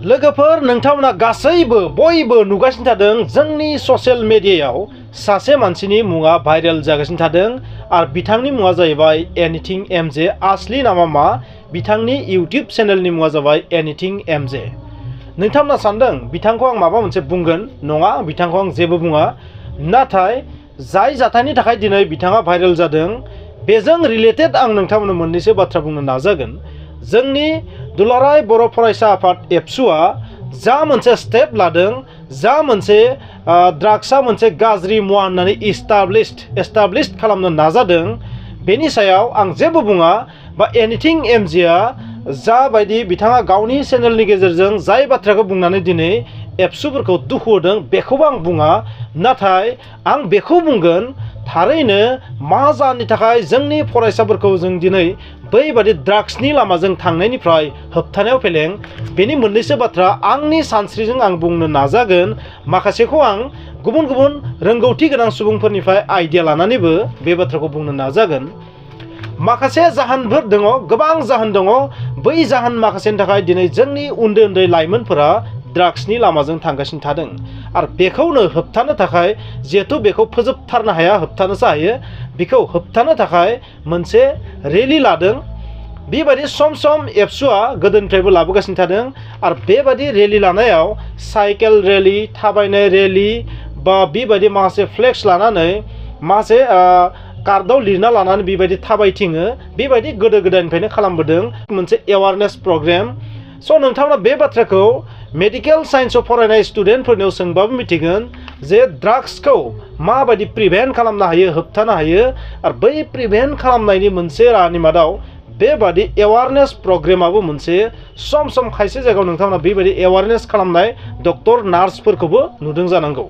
लोगोफोर नोंथांमोना गासैबो बयबो नुगासिनो थादों जोंनि ससियेल मिडियायाव सासे मानसिनि मुङा भाइरेल जागासिनो थादों आरो बिथांनि मुङा जाहैबाय एनिथिं एमजे। आसलि नामा मा? बिथांनि इउटिउब चेनेलनि मुङा जाबाय एनिथिं एमजे। नोंथांमोना सानदों बिथांखौ आं माबा मोनसे बुंगोन। नङा, बिथांखौ आं जेबो बुङा। नाथाय जाय जाथायनि थाखाय दिनै बिथाङा भाइरेल जादों बेजों रिलेटेड आं नोंथांमोननो मोननैसो बाथ्रा बुंनो नाजागोन। जोंनि दुलाराय बर' फरायसा आफाद एबसुआ जा मोनसे स्टेप लादों, जा मोनसे ड्राग्सआ मोनसे गाज्रि मुवा होननानै एस्टाब्लिश खालामनो नाजादों, बेनि सायाव आं जेबो बुङा। बा एनिथिं एमजेआ जाबायदि बिथाङा गावनि चेनेलनि गेजेरजों जाय बाथ्राखौ बुंनानै दिनै एबसुफोरखौ दुखु होदों बेखौबो आं बुङा। नाथाय आं बेखौ बुंगोन, थारैनो मा जाहोननि थाखाय जोंनि फरायसाफोरखौ जों दिनै बैबादि ड्राग्सनि लामाजों थांनायनिफ्राय होबथानायाव फेलें, बेनि मोननैसो बाथ्रा आंनि सानस्रिजों आं बुंनो नाजागोन। माखासेखौ आं गुबुन गुबुन रोंगौथि गोनां सुबुंफोरनिफ्राय आइडिया लानानैबो बे बाथ्राखौ बुंनो नाजागोन। माखासे जाहोनफोर दङ, गोबां जाहोन दङ। बै जाहोन माखासेनि थाखाय दिनै जोंनि उन्दै उन्दै लाइमोनफोरा ड्राग्सनि लामाजों थांगासिनो थादों। आरो बेखौनो होबथानो थाखाय, जिहेथु बेखौ फोजोबथारनो हाया, होबथानोसो हायो, बेखौ होबथानो थाखाय मोनसे रेलि लादों। बेबायदि सम सम एबसुआ गोदोनिफ्रायबो लाबोगासिनो थादों। आरो बेबायदि रेलि लानायाव साइकेल रेलि, थाबायनाय रेलि, बा बेबायदि माखासे फ्लेक्स लानानै माखासे कार्डआव लिरना लानानै बेबायदि थाबायथिङो, बेबायदि गोदो गोदायनिफ्रायनो खालामबोदों मोनसे एवारनेस प्रग्राम। स' नोंथांमोना बे बाथ्राखौ मेडिकेल साइन्सआव फरायनाय स्टुडेन्टफोरनियाव सोंबाबो मिथिगोन जे ड्राग्सखौ माबायदि प्रिभेन्ट खालामनो हायो, होबथानो हायो। आरो बै प्रिभेन्ट खालामनायनि मोनसे राहानि मादाव बेबादि एवारनेस प्रग्रामाबो मोनसे। सम सम खायसे जायगायाव नोंथांमोना बेबायदि एवारनेस खालामनाय डक्टर नार्सफोरखौबो नुदों जानांगौ।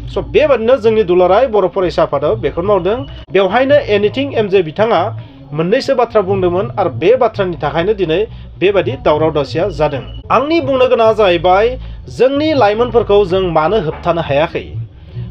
स' बेबादिनो जोंनि दुलाराय बर' फरायसा आफादाव बेखौनो मावदों। बेवहायनो एनिथिं एमजे बिथाङा मोननैसो बाथ्रा बुंदोंमोन आरो बे बाथ्रानि थाखायनो दिनै बेबायदि दावराव दावसिया जादों। आंनि बुंनो गोनाङा जाहैबाय, जोंनि लाइमोनफोरखौ जों मानो होबथानो हायाखै?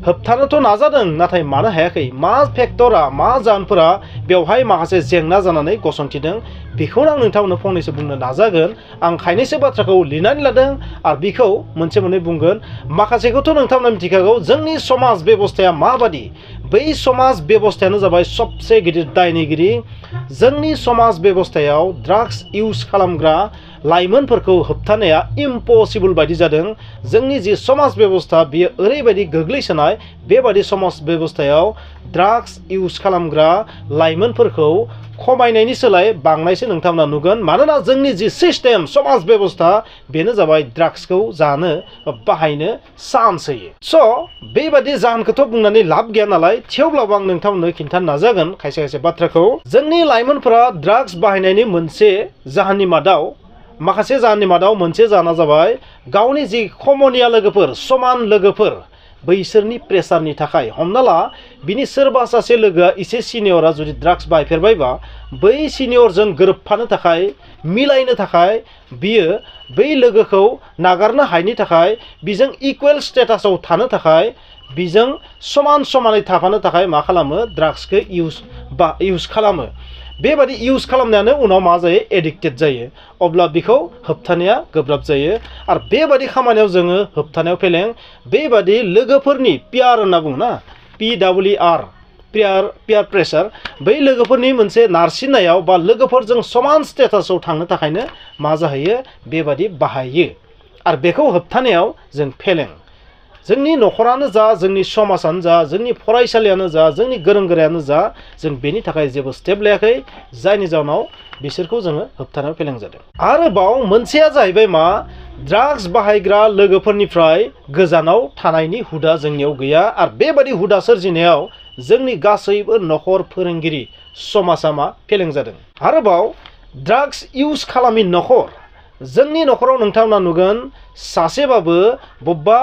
होबथानोथ' नाजादों, नाथाय मानो हायाखै? मा फेक्टरा, मा जाहोनफोरा बेवहाय माखासे जेंना जानानै गसंथिदों, बेखौनो आं नोंथांमोननो फंनैसो बुंनो नाजागोन। आं खायनैसो बाथ्राखौ लिरनानै लादों आरो बेखौ मोनसे मोननै बुंगोन। माखासेखौथ' नोंथांमोना मिथिखागौ, जोंनि समाज बेबस्थाया माबादि। बै समाज बेबस्थायानो जाबाय सबसे गिदिर दायनिगिरि। जोंनि समाज बेबस्थायाव ड्राग्स इउज खालामग्रा लाइमोनफोरखौ होबथानाया इम्पसिबल बायदि जादों। जोंनि जि समाज बेबस्था बेयो ओरैबायदि गोग्लैसोनाय, बेबादि समाज बेबस्थायाव ड्राग्स इउज खालामग्रा लाइमोनफोरखौ खमायनायनि सोलाय बांनायसो नोंथांमोना नुगोन। मानोना जोंनि जि सिस्टेम, समाज बेबस्था, बेनो जाबाय ड्राग्सखौ जानो बाहायनो चान्स होयो। स' बेबादि जाहोनखौथ' बुंनानै लाब गैया नालाय, थेवब्लाबो आं नोंथांमोननो खिन्थानो नाजागोन खायसे खायसे बाथ्राखौ। जोंनि लाइमोनफोरा ड्राग्स बाहायनायनि मोनसे जाहोननि मादाव, माखासे जाहोननि मादाव मोनसे जाहोना जाबाय गावनि जि खमनिया लोगोफोर, समान लोगोफोर, बैसोरनि प्रेसारनि थाखाय। हमना ला, बिनि सोरबा सासे लोगोआ एसे सिनियरा जुदि ड्राग्स बाहायफेरबायबा, बै सिनियरजों गोरोबफानो थाखाय, मिलायनो थाखाय, बियो बै लोगोखौ नागारनो हायैनि थाखाय, बिजों इकुवेल स्टेटासाव थानो थाखाय, बिजों समान समानै थाफानो थाखाय मा खालामो? ड्राग्सखौ इउज खालामो। बेबादि इउज खालामनायानो उनाव मा जायो? एडिक्टेड जायो। अब्ला बेखौ होबथानाया गोब्राब जायो। आरो बेबादि खामानियाव जोङो होबथानायाव फेलें। बेबादि लोगोफोरनि पियार होनना बुङो ना, PWR, पियार प्रेसार, बै लोगोफोरनि मोनसे नारसिननायाव बा लोगोफोरजों समान स्टेटासाव थांनो थाखायनो मा जाहैयो? बेबादि बाहायो। आरो बेखौ होबथानायाव जों फेलें। जोंनि न'खरानो जा, जोंनि समाजानो जा, जोंनि फरायसालियानो जा, जोंनि गोरों गोरायानो जा, जों बेनि थाखाय जेबो स्टेप लायाखै, जायनि जाउनाव बिसोरखौ जोङो होबथानायाव फेलें जादों। आरोबाव मोनसेया जाहैबाय मा? ड्राग्स बाहायग्रा लोगोफोरनिफ्राय गोजानाव थानायनि हुदा जोंनियाव गैया। आरो बेबादि हुदा सोरजिनायाव जोंनि गासैबो न'खर, फोरोंगिरि, समाजा मा? फेलें जादों। आरोबाव ड्राग्स इउज खालामि न'खर, जोंनि न'खराव नोंथांमोना नुगोन सासेबाबो बबेबा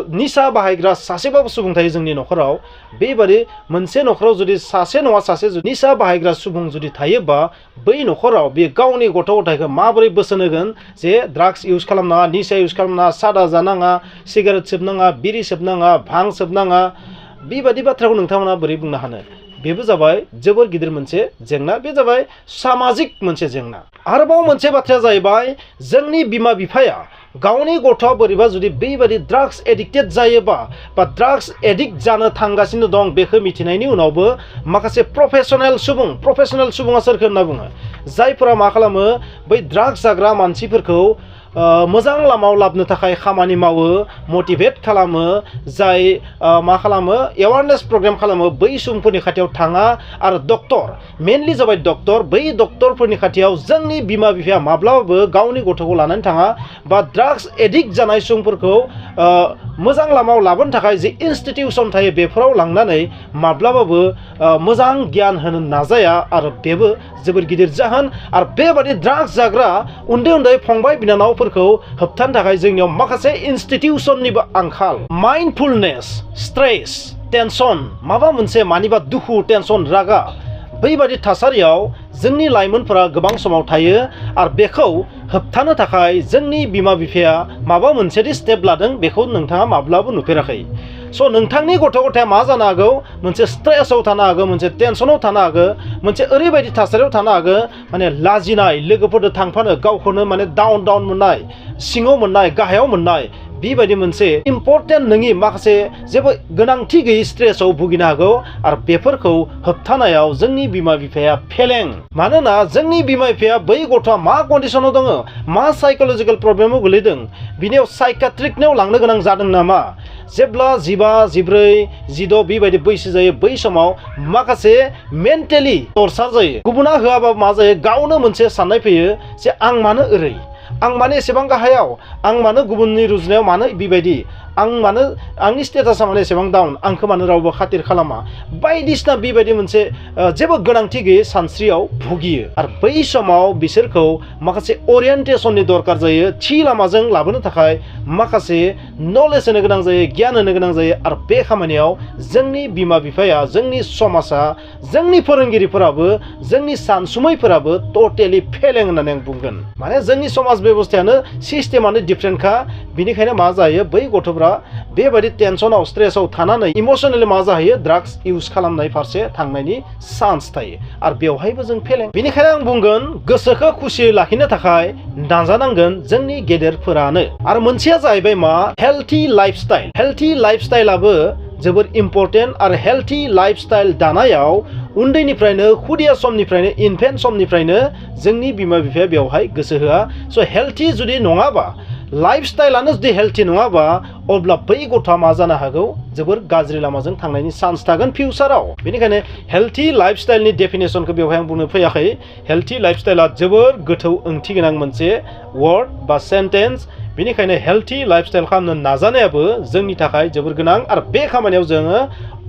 निसा बाहायग्रा सासेबाबो सुबुं थायो जोंनि न'खराव। बेबादि मोनसे न'खराव जुदि सासे नङा सासे निसा बाहायग्रा सुबुं जुदि थायोबा, बै न'खराव बे गावनि गथ' गथायखौ माबोरै बोसोन होगोन जे ड्राग्स इउज खालामनाङा, निसा इउज खालामनाङा, सादा जानाङा, सिगारेट सोबनाङा, बिरि सोबनाङा, भां सोबनाङा, बेबादि बाथ्राखौ नोंथांमोना बोरै बुंनो हानो? बेबो जाबाय जोबोर गिदिर मोनसे जेंना। बे जाबाय सामाजिक मोनसे जेंना। आरोबाव मोनसे बाथ्राया जाहैबाय, जोंनि बिमा बिफाया गावनि गथ'आ बोरैबा जुदि बेबायदि ड्राग्स एडिक्टेड जायोबा बा ड्राग्स एडिक्ट जानो थांगासिनो दं बेखौ मिथिनायनि उनावबो माखासे प्रफेसनेल सुबुङा सोरखौ होनना बुङो जायफोरा मा खालामो बै ड्राग्स जाग्रा मानसिफोरखौ मोजां लामायाव लाबोनो थाखाय खामानि मावो मटिभेट खालामो जाय मा खालामो एवारनेस प्रग्राम खालामो बै सुबुंफोरनि खाथियाव थाङा आरो डक्टर मेनलि जाबाय डक्टर बै डक्टरफोरनि खाथियाव जोंनि बिमा बिफाया माब्लाबाबो गावनि गथ'खौ लानानै थाङा बा ड्राग्स एडिक्ट जानाय सुबुंफोरखौ मोजां लामायाव लाबोनो थाखाय जे इनस्टिटिउसन थायो बेफोराव लांनानै माब्लाबाबो मोजां गियान होनो नाजाया आरो बेबो जोबोर गिदिर जाहोन आरो बेबादि ड्राग्स जाग्रा उन्दै उन्दै फंबाय बिनानावफोरखौ होबथानो थाखाय जोंनियाव माखासे इनस्टिटिउसननिबो आंखाल माइन्डफुलनेस स्ट्रेस टेनसन माबा मोनसे मानिबा दुखु टेनसन रागा बैबादि थासारियाव जोंनि लाइमोनफोरा गोबां समाव थायो आरो बेखौ होबथानो थाखाय जोंनि बिमा बिफाया माबा मोनसे स्टेप लादों बेखौ नोंथाङा माब्लाबो नुफेराखै स' नोंथांनि गथ' गथाया मा जानो हागौ मोनसे स्ट्रेसआव थानो हागौ मोनसे टेनसनाव थानो हागौ मोनसे ओरैबायदि थासारियाव थानो हागौ माने लाजिनाय लोगोफोरजों थांफानो गावखौनो माने डाउन मोननाय सिङाव मोननाय गाहायाव मोननाय बेबायदि मोनसे इम्परटेन्ट नङि माखासे जेबो गोनांथि गैयै स्ट्रेसआव भुगिनो हागौ आरो बेफोरखौ होबथानायाव जोंनि बिमा बिफाया फेलें मानोना जोंनि बिमा बिफाया बै गथ'आ मा कन्डिसनाव दङ मा साइक'लजिकेल प्रब्लेमाव गोलैदों बिनियाव साइकाट्रिकनियाव लांनो गोनां जादों नामा जेब्ला 15, 14, 16 बेबायदि बैसो जायो बै समाव माखासे मेन्टेलि टर्चार जायो गुबुना होआबाबो मा जायो गावनो मोनसे साननाय फैयो जे आं मानो ओरै आं मानो एसेबां गाहायाव आं मानो गुबुननि रुजुनायाव मानो बेबायदि आं मानो आंनि स्टेटासा मानो एसेबां डाउन आंखौ मानो रावबो खातिर खालामा बायदिसिना बेबायदि मोनसे जेबो गोनांथि गैयै सानस्रियाव भुगियो आरो बै समाव बिसोरखौ माखासे ओरियेन्टेसननि दरकार जायो थि लामाजों लाबोनो थाखाय माखासे नलेज होनो गोनां जायो गियान होनो गोनां जायो आरो बे खामानियाव जोंनि बिमा बिफाया जोंनि समाजा जोंनि फोरोंगिरिफोराबो जोंनि सानसुमैफोराबो टटेलि फेलें होननानै आं बुंगोन माने जोंनि समाज बेबस्थायानो सिस्टेमानो डिफरेन्टखा बिनिखायनो मा जायो बै गथ'फ्रा बेबायदि टेनसनाव स्ट्रेसआव थानानै इमोसनेलि मा जाहैयो ड्राग्स इउज खालामनाय फारसे थांनायनि चान्स थायो आरो बेवहायबो जों फेलें बेनिखायनो आं बुंगोन गोसोखौ खुसियै लाखिनो थाखाय नाजानांगोन जोंनि गेदेरफोरानो आरो मोनसेया जाहैबाय मा हेल्थि लाइफस्टाइलाबो जोबोर इम्परटेन्ट आरो हेल्थि लाइफस्टाइल दानायाव उन्दैनिफ्रायनो खुदिया समनिफ्रायनो इनफेन्ट समनिफ्रायनो जोंनि बिमा बिफाया बेवहाय गोसो होआ स' हेल्थि जुदि नङाबा लाइफस्टाइलानो जुदि हेल्थि नङाबा अब्ला बै गथ'आ मा जानो हागौ जोबोर गाज्रि लामाजों थांनायनि चान्स थागोन फिउचाराव बेनिखायनो हेल्थि लाइफस्टाइलनि डेफिनेसनखौ बेवहाय आं बुंनो फैयाखै हेल्थि लाइफस्टाइला जोबोर गोथौ ओंथि गोनां मोनसे वार्ड बा सेन्टेन्स बेनिखायनो हेल्थि लाइफस्टाइल खालामनो नाजानायाबो जोंनि थाखाय जोबोर गोनां आरो बे खामानियाव जोङो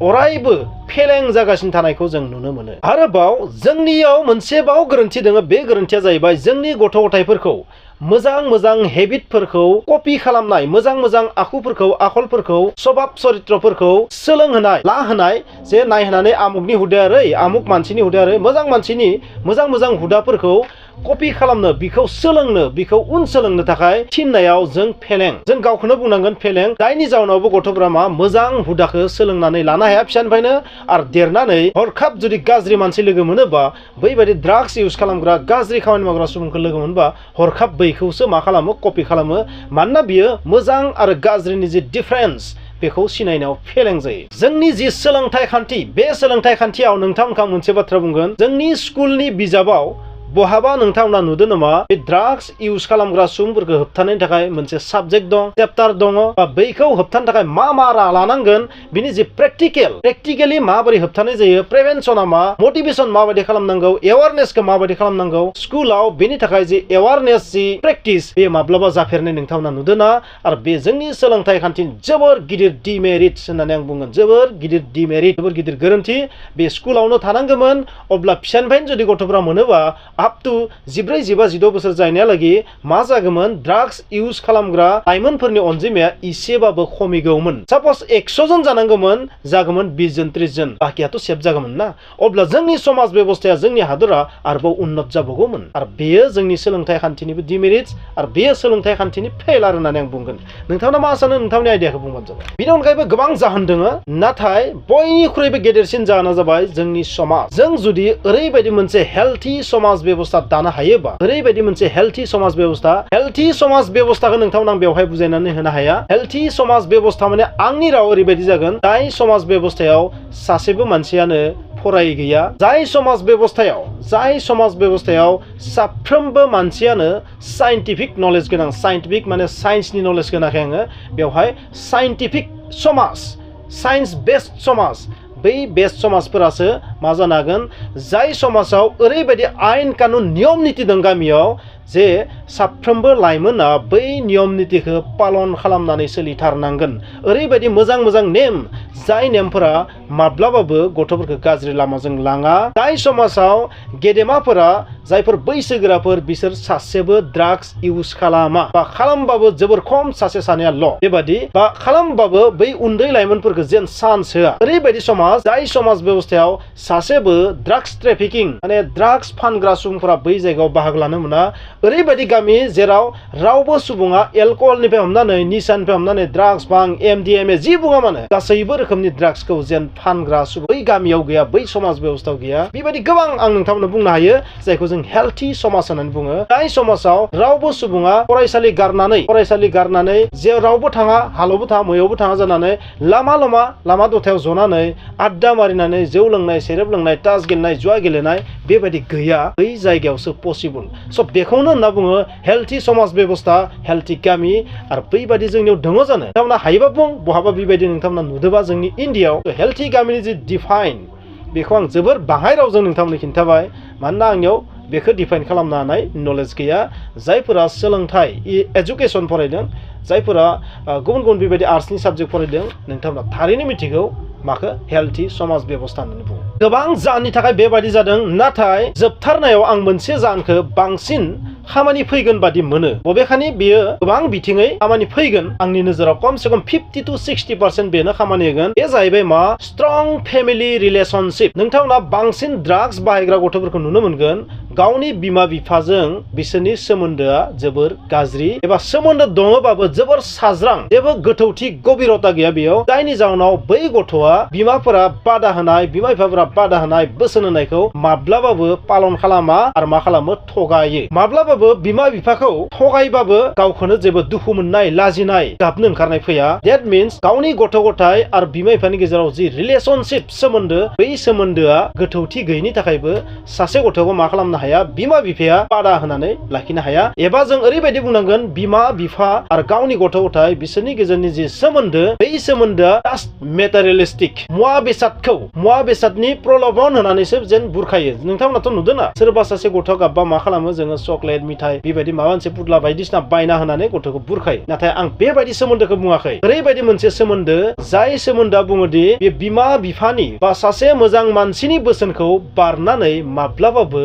अरायबो फेलें जागासिनो थानायखौ जों नुनो मोनो आरोबाव जोंनियाव मोनसेबाव गोरोन्थि दङ बे गोरोन्थिया जाहैबाय जोंनि गथ' गथायफोरखौ मोजां हेबिटफोरखौ कपि खालामनाय मोजां आखुफोरखौ आखलफोरखौ स्वभाब चरित्रफोरखौ सोलोंहोनाय लाहोनाय जे नायहोनानै आमुकनि हुदाया ओरै आमुक मानसिनि हुदाया ओरै मोजां मानसिनि मोजां हुदाफोरखौ कपि खालामनो बिखौ सोलोंनो बिखौ उन सोलोंनो थाखाय थिननायाव जों फेलें जों गावखौनो बुंनांगोन फेलें जायनि जाउनावबो गथ'फोरा मा मोजां हुदाखौ सोलोंनानै लानो हाया फिसानिफ्रायनो आरो देरनानै हरखाब जुदि गाज्रि मानसि लोगो मोनोबा बैबायदि ड्राग्स इउज खालामग्रा गाज्रि खामानि मावग्रा सुबुंखौ लोगो मोनबा हरखाब बैखौसो मा खालामो कपि खालामो मानोना बियो मोजां आरो गाज्रिनि जे डिफारेन्स बेखौ सिनायनायाव फेलें जायो जोंनि जि सोलोंथाइ खान्थि बे सोलोंथाइ खान्थियाव नोंथांमोनखौ मोनसे बाथ्रा बुंगोन जोंनि स्कुलनि बिजाबाव बहाबा नोंथांमोना नुदों नामा बे ड्राग्स इउज खालामग्रा सुबुंफोरखौ होबथानायनि थाखाय मोनसे साबजेक्ट दं चेप्टार दङ बा बैखौ होबथानो थाखाय मा राहा लानांगोन बिनि जि प्रेक्टिकेलि माबोरै होबथानाय जायो प्रिभेन्सना मा मटिभेसन माबायदि खालामनांगौ एवारनेसखौ माबायदि खालामनांगौ स्कुलाव बेनि थाखाय जि एवारनेस जि प्रेक्टिस बे माब्लाबा जाफेरनाय नोंथांमोना नुदों ना आरो बे जोंनि सोलोंथाइ खान्थिनि जोबोर गिदिर डिमेरिट्स होननानै आं बुंगोन जोबोर गिदिर डिमेरिट जोबोर गिदिर गोरोन्थि बे स्कुलावनो थानांगौमोन अब्ला फिसानिफ्रायनो जुदि गथ'फोरा मोनोबा आप टु 14, 15, 16 बोसोर जायनायालागि मा जागौमोन ड्राग्स इउज खालामग्रा लाइमोनफोरनि अनजिमाया एसेबाबो खमिगौमोन सापस 100 जन जानांगौमोन जागौमोन 20 जन 30 जन बाखियाथ' सेभ जागौमोन ना अब्ला जोंनि समाज बेबस्थाया जोंनि हादरा आरोबाव उन्नत जाबावगौमोन आरो बेयो जोंनि सोलोंथाइ खान्थिनिबो डिमेरिट्स आरो बेयो सोलोंथाइ खान्थिनि फेलार होननानै आं बुंगोन नोंथांमोना मा सानो नोंथांनि आइडियाखौ बुंबानो जाबाय बेनि अनगायैबो गोबां जाहोन दङ नाथाय बयनिख्रुइबो गेदेरसिन जाहोना जाबाय जोंनि समाज जों जुदि ओरैबायदि मोनसे हेल्थि समाज बेबस्था दानो हायोबा ओरैबायदि मोनसे हेल्थि समाज बेबस्थाखौ नोंथांमोन आं बेवहाय बुजायनानै होनो हाया। हेल्थि समाज बेबस्था माने आंनि राव ओरैबायदि जागोन जाय समाज बेबस्थायाव सासेबो मानसियानो फराय गैया, जाय समाज बेबस्थायाव साफ्रोमबो मानसियानो साइन्टिफिक नलेज गोनां, साइन्टिफिक माने साइन्सनि नलेज गोनांखाय आङो बेवहाय साइन्टिफिक समाज, साइन्स बेस्ड समाज, बै बेस्ट समाजफोरासो मा जानो हागोन, जाय समाजाव ओरैबायदि आयेन कानुन नियम निति दं गामियाव जे साफ्रोमबो लाइमोना बै नियम नितिखौ पालन खालामनानै सोलिथारनांगोन। ओरैबायदि मोजां मोजां नेम, जाय नेमफोरा माब्लाबाबो गथ'फोरखौ गाज्रि लामाजों लाङा। जाय समाजाव गेदेमाफोरा, जायफोर बैसोगोराफोर, बिसोर सासेबो ड्राग्स इउज खालामा, बा खालामबाबो जोबोर खम, सासे सानैयाल' बेबादि, बा खालामबाबो बै उन्दै लाइमोनफोरखौ जेन चान्स होआ। ओरैबायदि समाज, जाय समाज बेबस्थायाव सासेबो ड्राग्स ट्रेफिकिं माने ड्राग्स फानग्रा सुबुंफोरा बै जायगायाव बाहागो लानो मोना। ओरैबायदि गामि जेराव रावबो सुबुङा एलकहलनिफ्राय हमनानै, निसानिफ्राय हमनानै, ड्राग्स, बां, MDMA जि बुङा मानो गासैबो रोखोमनि ड्राग्सखौ जेन फानग्रा सुबुं बै गामियाव गैया, बै समाज बेबस्थायाव गैया। बेबायदि गोबां आं नोंथांमोननो बुंनो हायो जायखौ जों हेल्थि समाज होननानै बुङो। जाय समाजाव रावबो सुबुङा फरायसालि गारनानै जे रावबो थाङा, हालावबो थाङा, मैयावबो थाङा जानानै लामा दथायाव जनानै आड्डा मारिनानै जौ लोंनाय, सेरेब लोंनाय, तास गेलेनाय, जुवा गेलेनाय बेबायदि गैया, बै जायगायावसो पसिबल। स' बेखौनो होनना बुङो हेल्थि समाज बेबस्था, हेल्थि गामि। आरो बैबायदि जोंनियाव दङ जानो, नोंथांमोना हायोबा बुं, बहाबा बेबायदि नोंथांमोना नुदोंबा जोंनि इण्डियाआव हेल्थि गामिनि जि डिफाइन, बेखौ आं जोबोर बाङाइ रावजों नोंथांमोननो खिन्थाबाय, मानोना आंनियाव बेखौ डिफाइन खालामनो हानाय नलेज गैया। जायफोरा सोलोंथाइ एजुकेसन फरायदों, जायफोरा गुबुन बेबायदि आर्ट्सनि साबजेक्ट फरायदों, नोंथांमोना थारैनो मिथिगौ माखौ हेल्थि समाज बेबस्था होननानै बुङो। गोबां जाहोननि थाखाय बेबायदि जादों, नाथाय जोबथारनायाव आं मोनसे जाहोनखौ बांसिन खामानि फैगोन बादि मोनो। बबेखानि बेयो गोबां बिथिङै खामानि फैगोन, आंनि नोजोराव खमसे खम 50 to 60% बेनो खामानि होगोन। बे जाहैबाय मा, स्ट्रं फेमिलि रिलेशनशिप। नोंथांमोना बांसिन ड्राग्स बाहायग्रा गथ'फोरखौ नुनो मोनगोन, गावनि बिमा बिफाजों बिसोरनि सोमोन्दोआ जोबोर गाज्रि, एबा सोमोन्दो दङबाबो जोबोर साज्रां, जेबो गोथौथि गभिरता गैया बेयाव। जायनि जाउनाव बै गथ'आ बिमाफोरा बादा होनाय, बिमा बिफाफोरा बादा होनाय, बोसोन होनायखौ माब्लाबाबो पालन खालामा आरो मा खालामो, थगायो। माब्लाबाबो बिमा बिफाखौ थगायबाबो गावखौनो जेबो दुखु मोननाय, लाजिनाय, गाबनो ओंखारनाय फैया। देट मिन्स गावनि गथ' गथाय आरो बिमा बिफानि गेजेराव जि रिलेशनशिप सोमोन्दो, बै सोमोन्दोआ गोथौथि गैयिनि थाखायबो सासे गथ'खौ मा खालामनो हाया, बिमा बिफाया बादा होनानै लाखिनो हाया। एबा जों ओरैबायदि बुंनांगोन, बिमा बिफा आरो गावनि गथ' गथाय बिसोरनि गेजेरनि जि सोमोन्दो, बै सोमोन्दोआ जास्ट मेटेरियलिस्टिक, मुवा बेसादनि प्रलोभन होनानैसो जेन बुरखायो। नोंथांमोनाथ' नुदोंना, सोरबा सासे गथ' गाबबा मा खालामो, जोङो चकलेट, मिथाइ बेबायदि माबा मोनसे पुतला बायदिसिना बायना होनानै गथ'खौ बुरखायो। नाथाय आं बेबायदि सोमोन्दोखौ बुङाखै। ओरैबायदि मोनसे सोमोन्दो, जाय सोमोन्दोआ बुङोदि बे बिमा बिफानि बा सासे मोजां मानसिनि बोसोनखौ बारनानै माब्लाबाबो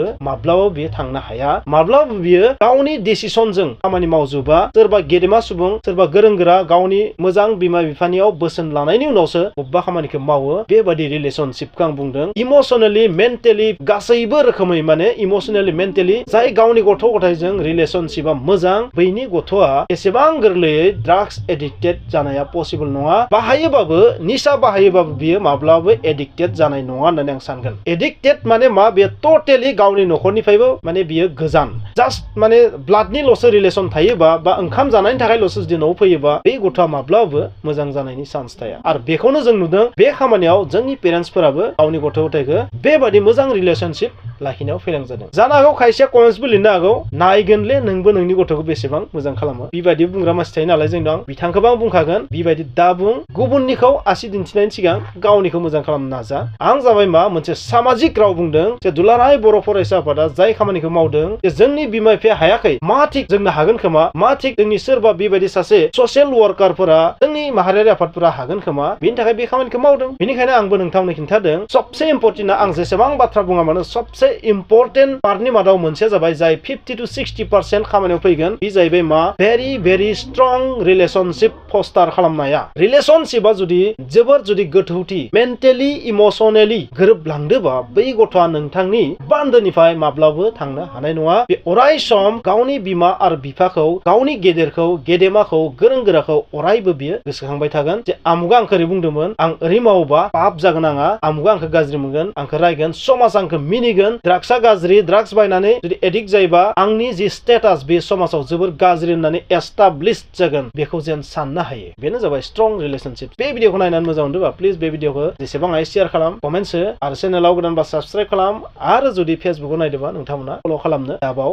बियो थांनो हाया। माब्लाबाबो बियो गावनि डिसिसनजों खामानि मावजोबा। सोरबा गेदेमा सुबुं, सोरबा गोरों गोरा गावनि मोजां बिमा बिफानियाव बोसोन लानायनि उनावसो बबेबा खामानिखौ मावो। बेबायदि रिलेशनशिपखौ आं बुंदों। इमोसनेलि, मेन्टेलि, गासैबो रोखोमै माने इमोसनेलि, मेन्टेलि जाय गावनि गथ' गथायजों रिलेशनशिपआ मोजां, बैनि गथ'आ एसेबां गोरलैयै ड्राग्स एडिक्टेड जानाया पसिबल नङा। बाहायोबाबो, निसा बाहायोबाबो बियो माब्लाबाबो एडिक्टेड जानाय नङा होननानै आं सानगोन। एडिक्टेड माने मा, बे टटेलि गावनि न'खरनिफ्रायबो माने बियो गोजान, जास्ट माने ब्लाडनिल'सो रिलेसन थायोबा, बा ओंखाम जानायनि थाखायल'सो जुदि न'आव फैयोबा, बे गथ'आ माब्लाबाबो मोजां जानायनि चान्स थाया। आरो बेखौनो जों नुदों, बे खामानियाव जोंनि पेरेन्टसफोराबो गावनि गथ' गथायखौ बेबायदि मोजां रिलेशनशिप लाखिनायाव फेलें जादों। जानो हागौ खायसेया कमेन्ट्सबो लिरनो हागौ, नायगोनले नोंबो नोंनि गथ'खौ बेसेबां मोजां खालामो। बेबायदि बुंग्रा मानसि थायो नालाय जोंनाव, बिथांखौबो आं बुंखागोन, बेबायदि दा बुं। गुबुननिखौ आसि दिन्थिनायनि सिगां गावनिखौ मोजां खालामनो नाजा। आं जाबाय मा, मोनसे सामाजिक राव बुंदों जे दुलाराय बर' फरायसा आफादा जाय खामानिखौ मावदों, जे जोंनि बिमा बिफाया हायाखै, मा थिक जोंनो हागोन खोमा, मा थिक जोंनि सोरबा बेबायदि सासे ससियेल वार्कारफोरा, जोंनि माहारियारि आफादफोरा हागोन खोमा, बेनि थाखाय बे खामानिखौ मावदों। बेनिखायनो आंबो नोंथांनो खिन्थादों, सबसे इम्परटेन्टआ, आं जेसेबां बाथ्रा बुङा मानो, सबसे इम्परटेन्ट पार्टनि मादाव मोनसेया जाबाय, जाय 50 to 60% खामानियाव फैगोन, बे जाहैबाय मा, भेरि स्ट्रं रिलेशनशिप फस्टार खालामनाया। रिलेशनशिपआ जुदि गोथौथि, मेन्टेलि, इमोसनेलि गोरोबलांदोबा, बै गथ'आ नोंथांनि बान्दोनिफ्राय माब्लाबो थांनो हानाय नङा। बे अराय सम गावनि बिमा आरो बिफाखौ, गावनि गेदेरखौ, गेदेमाखौ, गोरों गोराखौ अरायबो बियो गोसोखांबाय थागोन जे आमुगा आंखौ ओरै बुंदोंमोन, आं ओरै मावोबा पाप जागोन, आंहा आमुगा आंखौ गाज्रि मोनगोन, आंखौ रायगोन, समाज आंखौ मिनिगोन, ड्राग्सआ गाज्रि, ड्राग्स बायनानै जुदि एडिक्ट जायोबा आंनि जि स्टेटास बे समाजाव जोबोर गाज्रि होननानै एस्टाब्लिश जागोन, बेखौ जेन साननो हायो। बेनो जाबाय स्ट्रं रिलेशनशिप। बे भिडिअखौ नायनानै मोजां मोनदोंबा प्लिज बे भिडिअखौ जेसेबां हायो शेयार खालाम, कमेन्ट्स हो आरो चेनेलाव गोदानबा साबस्क्राइब खालाम आरो जुदि फेसबुकआव नायदोंबा नोंथांमोना फल' खालामनो दाबाव।